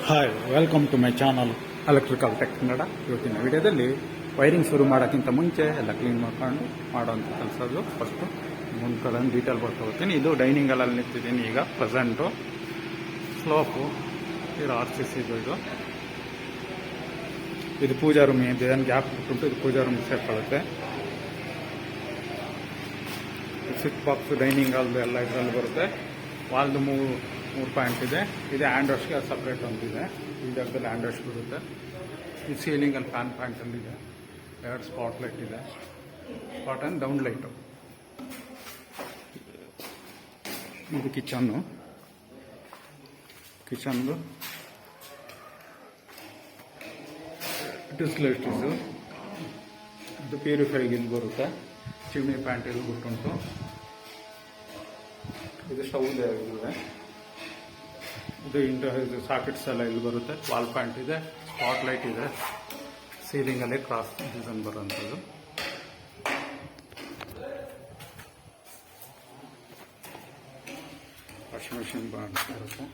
Hi, welcome to my channel electrical tech Kannada. ಇವತ್ತಿನ ವಿಡಿಯೋದಲ್ಲಿ wiring ಶುರು ಮಾಡೋಕ್ಕಿಂತ ಮುಂಚೆ ಎಲ್ಲ ಕ್ಲೀನ್ ಮಾಡ್ಕೊಂಡು ಮಾಡೋವಂಥ ಕೆಲಸಗಳು ಫಸ್ಟು ಮುಂದ್ಕಡೆಯಿಂದ ಡೀಟೇಲ್ ಬರ್ತಾ ಹೋಗ್ತೀನಿ. ಇದು ಡೈನಿಂಗ್ ಹಾಲಲ್ಲಿ ನಿಂತಿದ್ದೀನಿ ಈಗ ಪ್ರೆಸೆಂಟು. ಸ್ಲೋಪು ಇದು RCC ಇದು ಪೂಜಾ ರೂಮ್ ಏನು ಗ್ಯಾಪ್ ಬಿಟ್ಟುಂಟು. ಇದು ಪೂಜಾ ರೂಮ್ ಸೇರ್ಕೊಳ್ಳುತ್ತೆ. ಸ್ವಿಚ್ ಬಾಕ್ಸ್ ಡೈನಿಂಗ್ ಹಾಲ್ದು ಎಲ್ಲ ಇದರಲ್ಲಿ ಬರುತ್ತೆ. ವಾಲ್ದು ಮೂರು ಪಾಯಿಂಟ್ ಇದೆ. ಇದು ಹ್ಯಾಂಡ್ ವಾಶ್ಗೆ ಸಪ್ರೇಟ್ ಒಂದಿದೆ. ಈ ಜಾಗದಲ್ಲಿ ಹ್ಯಾಂಡ್ ವಾಶ್ ಬರುತ್ತೆ. ಈ ಸೀಲಿಂಗಲ್ಲಿ ಫ್ಯಾನ್ ಪಾಯಿಂಟಲ್ಲಿದೆ. 2 ಸ್ಪಾಟ್ ಲೈಟ್ ಇದೆ. Spot and down light. ಇದು ಕಿಚನ್ದು ಡಿಸ್ಲೈಟಿಸು. ಇದು ಪ್ಯೂರಿಫೈಗೆ ಇಲ್ಲಿ ಬರುತ್ತೆ. ಚಿಮ್ನಿ ಪ್ಯಾಂಟ್ ಇಲ್ಲಿ ಬಿಟ್ಟುಂಟು. ಇದು ಸ್ಟವ್ ಇದೆ. ಇದು ಸಾಕೆಟ್ಸ್ ಎಲ್ಲ ಇಲ್ಲಿ ಬರುತ್ತೆ. ವಾಲ್ ಪ್ಯಾಂಟ್ ಇದೆ. ಸ್ಪಾಟ್ ಲೈಟ್ ಇದೆ. ಸೀಲಿಂಗಲ್ಲಿ ಕ್ರಾಸ್ ಡಿಸೈನ್ ಬರುವಂಥದ್ದು. ವಾಷಿಂಗ್ ಮಿಷಿನ್ ಬರುತ್ತೆ.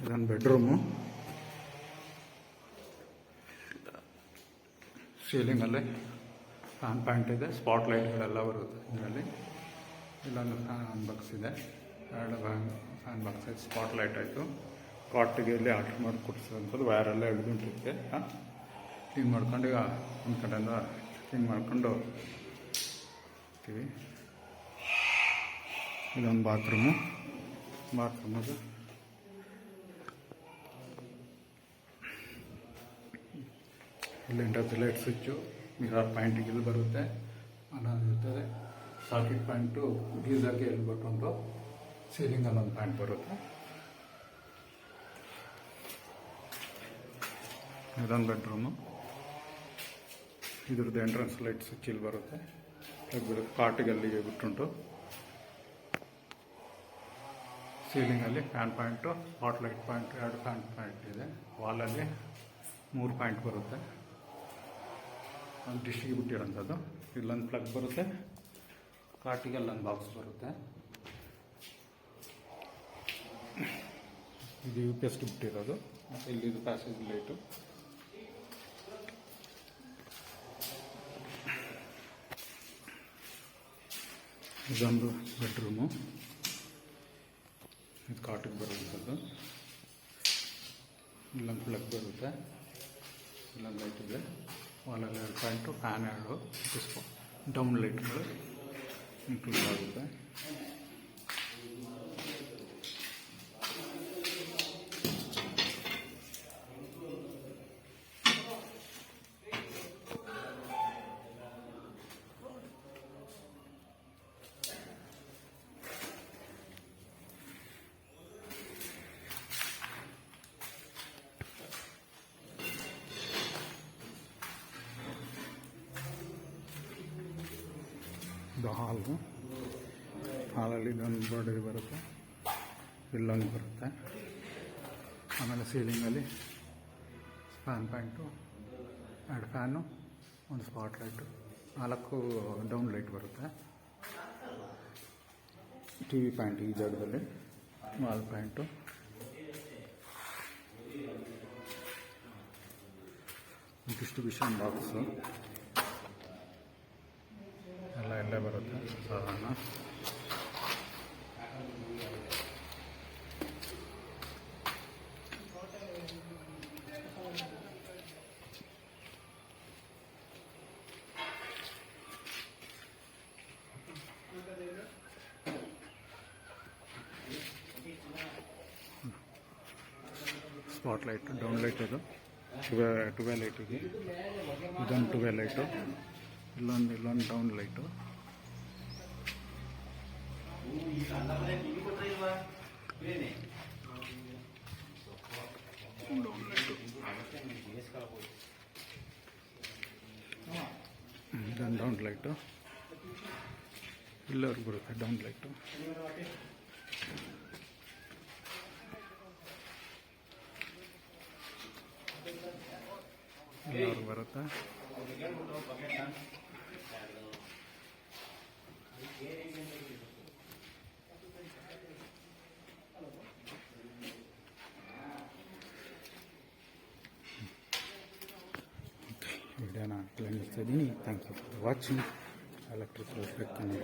ಇದೊಂದು ಬೆಡ್ರೂಮು. ಸೀಲಿಂಗಲ್ಲಿ ಫ್ಯಾನ್ ಪಾಯಿಂಟ್ ಇದೆ. ಸ್ಪಾಟ್ ಲೈಟ್ಗಳೆಲ್ಲ ಬರುತ್ತೆ ಇದರಲ್ಲಿ. ಇಲ್ಲೊಂದು ಫ್ಯಾನ್ ಬಾಕ್ಸ್ ಇದೆ. 2 ಫ್ಯಾನ್ ಬಾಕ್ಸ್ ಆಯ್ತು. ಸ್ಪಾಟ್ ಲೈಟ್ ಆಯಿತು. ಕಾಟಿಗೆ ಇಲ್ಲಿ ಆರ್ಡರ್ ಮಾಡಿ ಕೊಡಿಸೋಂಥದ್ದು. ವೈರೆಲ್ಲ ಎಳೆದುಂಟಿರುತ್ತೆ. ಕ್ಲೀನ್ ಮಾಡ್ಕೊಂಡು ಈಗ ಒಂದು ಕಡೆಯಿಂದ ಕ್ಲೀನ್ ಮಾಡ್ಕೊಂಡು ಹೋಗ್ತೀವಿ. ಇದೊಂದು ಬಾತ್ರೂಮು. ಬಾತ್ರೂಮದು ಇಲ್ಲಿ ಲೈಟ್ ಸ್ವಿಚ್ಚು ಮಿರರ್ ಪಾಯಿಂಟಿಗೆ ಇಲ್ಲಿ ಬರುತ್ತೆ. ಅನ್ನೋದಿರ್ತದೆ. ಸಾಕೆಟ್ ಪಾಯಿಂಟು ಗೀಸರ್ಗೆ ಇಲ್ಲಿ ಬಿಟ್ಟುಂಟು. ಸೀಲಿಂಗಲ್ಲಿ ಒಂದು ಪಾಯಿಂಟ್ ಬರುತ್ತೆ. ಇದೊಂದು ಬೆಡ್ರೂಮು. ಇದ್ರದ್ದು ಎಂಟ್ರೆನ್ಸ್ ಲೈಟ್ ಸ್ವಿಚ್ ಇಲ್ಲಿ ಬರುತ್ತೆ. ಕಾಟಿಗೆ ಅಲ್ಲಿಗೆ ಬಿಟ್ಟುಂಟು. ಸೀಲಿಂಗಲ್ಲಿ fan point, spot light point, 2 fan point ಇದೆ. ವಾಲಲ್ಲಿ 3 ಪಾಯಿಂಟ್ ಬರುತ್ತೆ. ಒಂದು ಡಿಶ್ಗೆ ಬಿಟ್ಟಿರೋಂಥದ್ದು. ಇಲ್ಲೊಂದು ಪ್ಲಗ್ ಬರುತ್ತೆ. ಕಾಟಿಗೆ ಅಲ್ಲೊಂದು ಬಾಕ್ಸ್ ಬರುತ್ತೆ. ಇದು UPS ಬಿಟ್ಟಿರೋದು. ಮತ್ತು ಇಲ್ಲಿದು ಪ್ಯಾಸೇಜ್ ಲೈಟು. ಇದೊಂದು ಬೆಡ್ರೂಮು. ಇದು ಕಾಟಿಗೆ ಬರುವಂಥದ್ದು. ಇಲ್ಲೊಂದು ಪ್ಲಗ್ ಬರುತ್ತೆ. ಇಲ್ಲೊಂದು ಲೈಟ್ ಇದೆ. ವಾಲಲ್ಲಿ 2 ಪಾಯಿಂಟು, ಫ್ಯಾನ್ 2, ಡೌನ್ ಲೈಟ್ಗಳು ಇನ್ಕ್ಲೂಡ್ ಆಗುತ್ತೆ. ಇದು ಹಾಲಲ್ಲಿ ಇದೊಂದು ಬೋರ್ಡ್ ಬರುತ್ತೆ. ಇಲ್ಲೊಂದು ಬರುತ್ತೆ. ಆಮೇಲೆ ಸೀಲಿಂಗಲ್ಲಿ fan point, 2 fan, 1 spot light, 4 down light ಬರುತ್ತೆ. TV ಪಾಯಿಂಟ್ ಈ ಜಾಗದಲ್ಲಿ, ವಾಲ್ ಪಾಯಿಂಟು. ಡಿಸ್ಟ್ರಿಬ್ಯೂಷನ್ ಬಾಕ್ಸು ಎಲ್ಲ ಬರುತ್ತೆ ಸಾಧಾರಣ. Spot light, down light. ಇದು 12 ಲೈಟಿಗೆ. ಇದೊಂದು 12 ಲೈಟು. ಇಲ್ಲೊಂದು ಡೌನ್ ಲೈಟು. ಇದೊಂದು ಡೌನ್ ಲೈಟು. ಇಲ್ಲವ್ರಿಗೆ ಬರುತ್ತೆ ಡೌನ್ ಲೈಟು. ಇಲ್ಲವ್ರಿಗೆ ಬರುತ್ತೆ. ವಿಡಿಯೋನ ಇಲ್ಲೇ ನಿಲ್ಲಿಸ್ತಾ ಇದ್ದೀನಿ. Thank you for watching electrical trick Kannada.